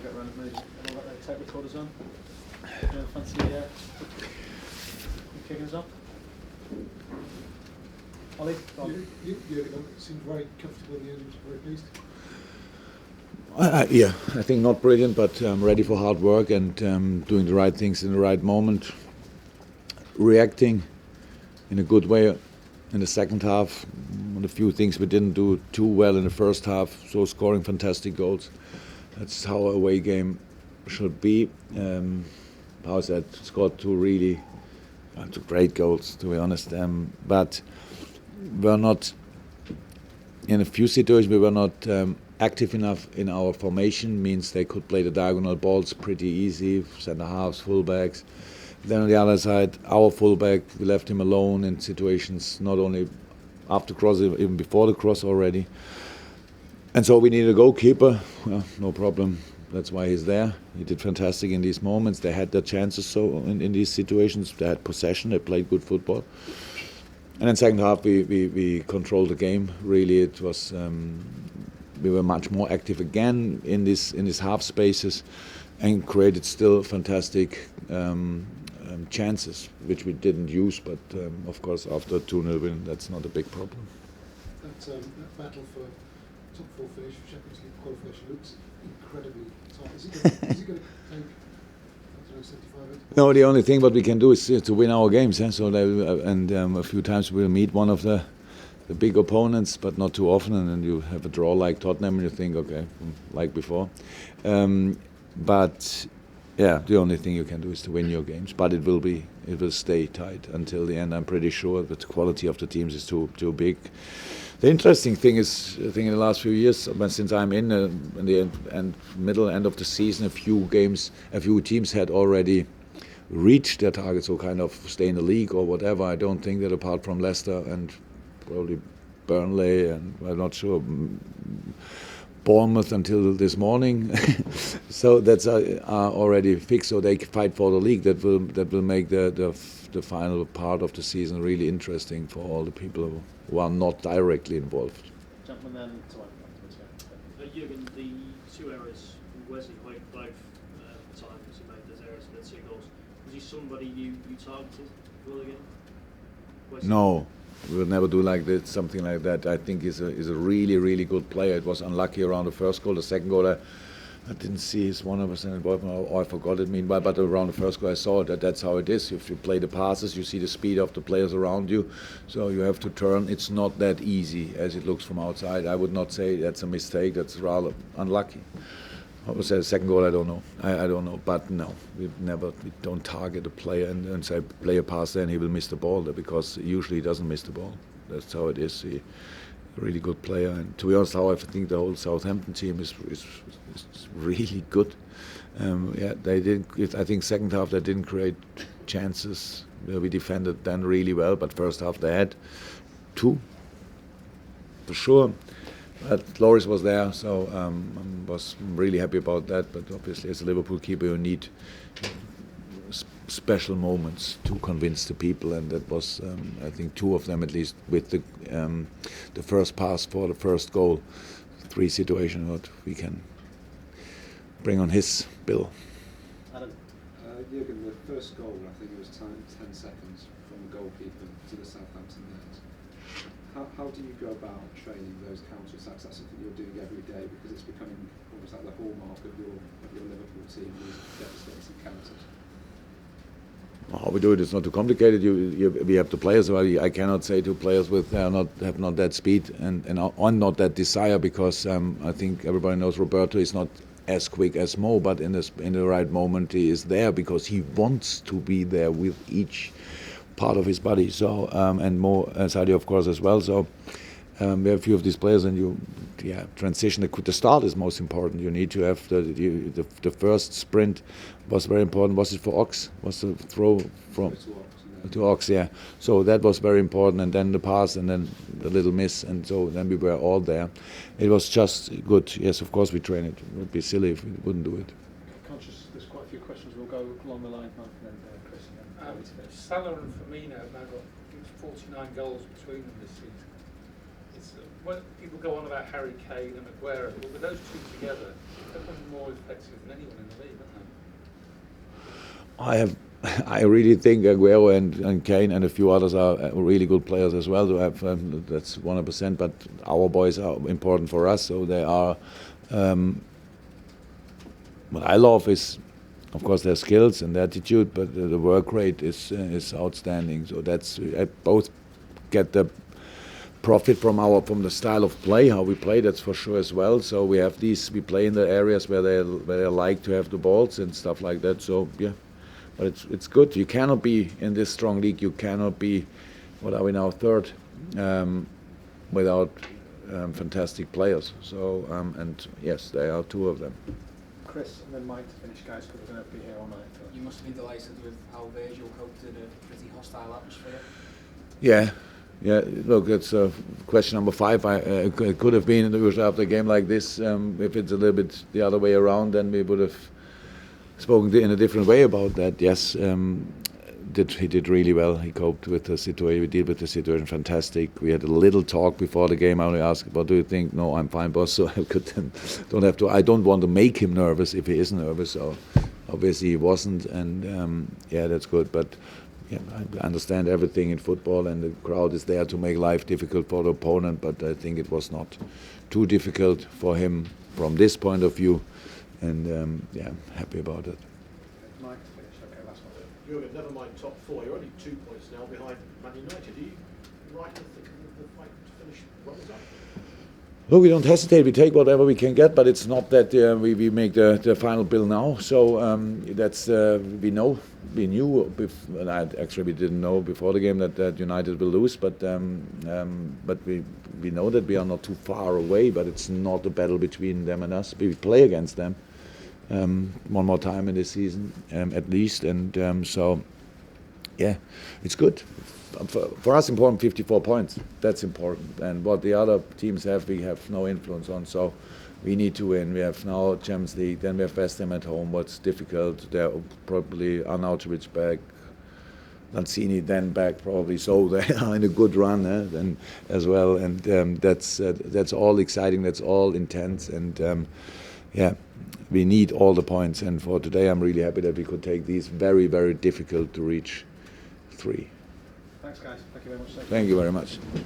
get around it, maybe. And I'll let the tape recorders on. Fancy kicking us off? Ollie? Jurgen seemed very comfortable in the end, very pleased. Yeah, I think not brilliant, but ready for hard work and doing the right things in the right moment. Reacting in a good way in the second half. One of the few things we didn't do too well in the first half, so scoring fantastic goals. That's how a away game should be. How's that? Scored two great goals, to be honest. But we're not, in a few situations, we were not active enough in our formation, means they could play the diagonal balls pretty easy, centre halves, fullbacks. Then on the other side, our fullback, we left him alone in situations not only after cross, even before the cross already. And so we needed a goalkeeper. Well, no problem. That's why he's there. He did fantastic in these moments. They had their chances so in these situations. They had possession. They played good football. And then second half, we controlled the game. Really, it was we were much more active again in these half spaces, and created still fantastic chances, which we didn't use. But of course, after a 2-0 win, that's not a big problem. That battle for top 4 finish for Champions League qualification looks incredibly tight. Is it going to take 75? No, the only thing what we can do is to win our games. So a few times we'll meet one of the big opponents, but not too often. And then you have a draw like Tottenham, and you think, okay, like before. But yeah, the only thing you can do is to win your games. But it will stay tight until the end. I'm pretty sure that the quality of the teams is too big. The interesting thing is, I think in the last few years, since I'm in the middle end of the season, a few teams had already reached their target, so kind of stay in the league or whatever. I don't think that apart from Leicester and probably Burnley and I'm not sure Bournemouth until this morning, so that's already fixed. So they fight for the league. That will make the final part of the season really interesting for all the people who are not directly involved. Gentlemen, then to afterwards. Jurgen, the 2 errors from Wesley Hoyt, both times he made those errors for the 2 goals. Was he somebody you targeted well again? Wesley? No, we would never do something like that. I think he's a really good player. It was unlucky around the first goal. The second goal, I didn't see his 100% involvement, or I forgot it meanwhile, but around the first goal I saw that's how it is. If you play the passes, you see the speed of the players around you, so you have to turn. It's not that easy as it looks from outside. I would not say that's a mistake, that's rather unlucky. I would say the second goal, I don't know. I don't know, but no, we don't target a player and say play a pass there and he will miss the ball there, because usually he doesn't miss the ball. That's how it is. Really good player, and to be honest, how I think the whole Southampton team is really good. They didn't. I think second half they didn't create chances. We defended then really well, but first half they had 2 for sure. But Loris was there, so I was really happy about that. But obviously, as a Liverpool keeper, you need special moments to convince the people, and that was, I think, 2 of them at least, with the first pass for the first goal. 3 situations what we can bring on his bill. Adam? Jurgen, the first goal, I think it was 10 seconds from the goalkeeper to the Southampton net. How do you go about training those counter-attacks? That's something you're doing every day, because it's becoming almost like the hallmark of your Liverpool team, these devastating counters. How we do it is not too complicated. We have the players. I cannot say to players with have not that speed and not that desire, because I think everybody knows Roberto is not as quick as Mo, but in the right moment he is there because he wants to be there with each part of his body. So and Mo Sadio of course as well. So we have a few of these players, and transition. The start is most important. You need to have the first sprint was very important. Was it for Ox? Was the throw from to Ox? Yeah. So that was very important, and then the pass, and then the little miss, and so then we were all there. It was just good. Yes, of course we train it. It would be silly if we wouldn't do it. Conscious, there's quite a few questions. We'll go along the line, Mark, and then Chris. And then Salah and Firmino have now got 49 goals between them this season. It's, when people go on about Harry Kane and Aguero, well, with those two together, they're probably more effective than anyone in the league, aren't they? I really think Aguero and Kane and a few others are really good players as well. To have that's 100%. But our boys are important for us, so they are. What I love is, of course, their skills and their attitude, but the work rate is outstanding. So that's I both get the profit from the style of play, how we play. That's for sure as well. So we have these. We play in the areas where they like to have the balls and stuff like that. So yeah. But it's good. You cannot be in this strong league. You cannot be, what are we now, third, without fantastic players. So and yes, there are two of them. Chris and then Mike to finish, guys, because we're going to be here all night. You must have been delighted with how Virgil coped in a pretty hostile atmosphere. Yeah. Look, it's question number 5. It could have been after a game like this. If it's a little bit the other way around, then we would have spoken in a different way about that. Yes, he did really well. He coped with the situation. We dealt with the situation fantastic. We had a little talk before the game. I only asked, "What do you think?" "No, I'm fine, boss." So I don't have to. I don't want to make him nervous if he is nervous. So obviously he wasn't, and yeah, that's good. But yeah, I understand everything in football, and the crowd is there to make life difficult for the opponent. But I think it was not too difficult for him from this point of view. And yeah, I'm happy about it. Mike to finish, okay, last one. Jurgen, never mind top 4, you're only 2 points now behind Man United. Are you right in thinking the fight to finish runners up? Look, we don't hesitate. We take whatever we can get, but it's not that we make the final bill now. So that's we knew. And actually we didn't know before the game that United will lose, but we know that we are not too far away. But it's not a battle between them and us. We play against them one more time in this season, at least, and so yeah, it's good. For us, important 54 points. That's important. And what the other teams have, we have no influence on. So we need to win. We have now Champions League. Then we have West Ham at home. What's difficult? They're probably Arnautovic back, Lanzini then back probably. So they are in a good run then as well. And that's all exciting. That's all intense. And yeah, we need all the points. And for today, I'm really happy that we could take these very, very difficult to reach 3. Thanks, guys. Thank you very much. Thank you very much.